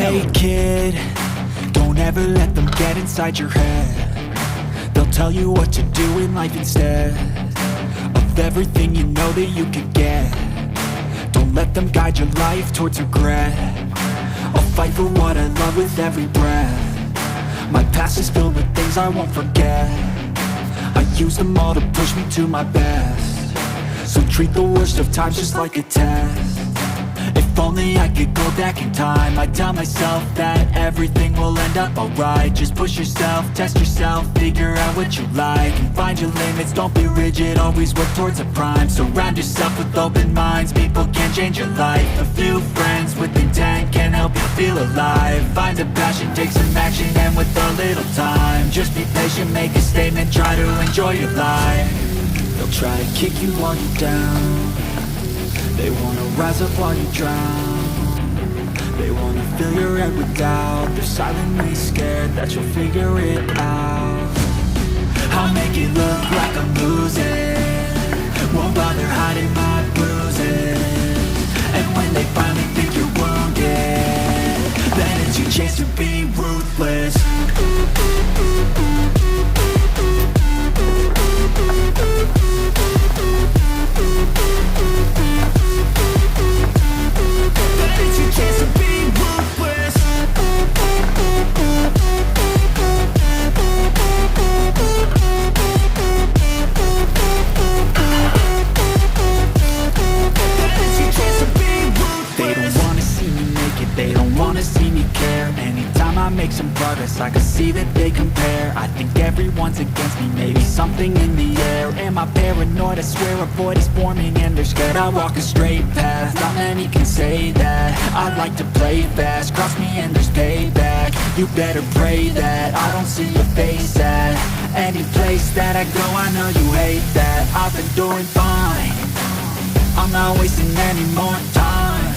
Hey kid, don't ever let them get inside your head. They'll tell you what to do in life instead of everything you know that you could get. Don't let them guide your life towards regret. I'll fight for what I love with every breath. My past is filled with things I won't forget. I use them all to push me to my best. So treat the worst of times just like a test. If only I could go back in time, I'd tell myself that everything will end up alright. Just push yourself, test yourself, figure out what you like, and find your limits, don't be rigid, always work towards a prime. Surround yourself with open minds, people can change your life. A few friends with intent can help you feel alive. Find a passion, take some action, and with a little time, just be patient, make a statement, try to enjoy your life. They'll try to kick you while you're down. They wanna rise up while you drown. They wanna fill your head with doubt. They're silently scared that you'll figure it out. I'll make it look like I'm losing, won't bother hiding my bruises. And when they finally think you're wounded, then it's your chance to be ruthless. I can see that they compare. I think everyone's against me, maybe something in the air. Am I paranoid? I swear a void is forming and they're scared. I walk a straight path, not many can say that. I like to play fast, cross me and there's payback. You better pray that I don't see your face at any place that I go. I know you hate that. I've been doing fine, I'm not wasting any more time.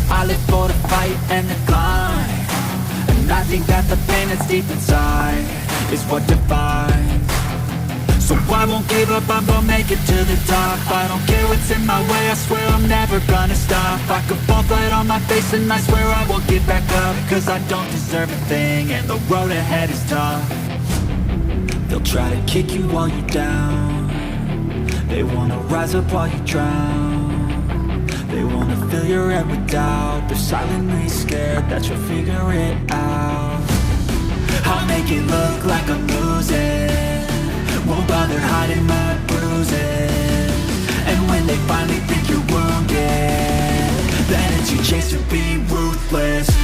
I live for the fight and the climb. And I think that the pain that's deep inside is what defines. So I won't give up, I'm gonna make it to the top. I don't care what's in my way, I swear I'm never gonna stop. I could fall flat on my face and I swear I won't get back up. Cause I don't deserve a thing and the road ahead is tough. They'll try to kick you while you're down. They wanna rise up while you drown. They wanna fill your head with doubt. They're silently scared that you'll figure it out. I'll make it look like I'm losing, won't bother hiding my bruises. And when they finally think you're wounded, then it's your chance to be ruthless.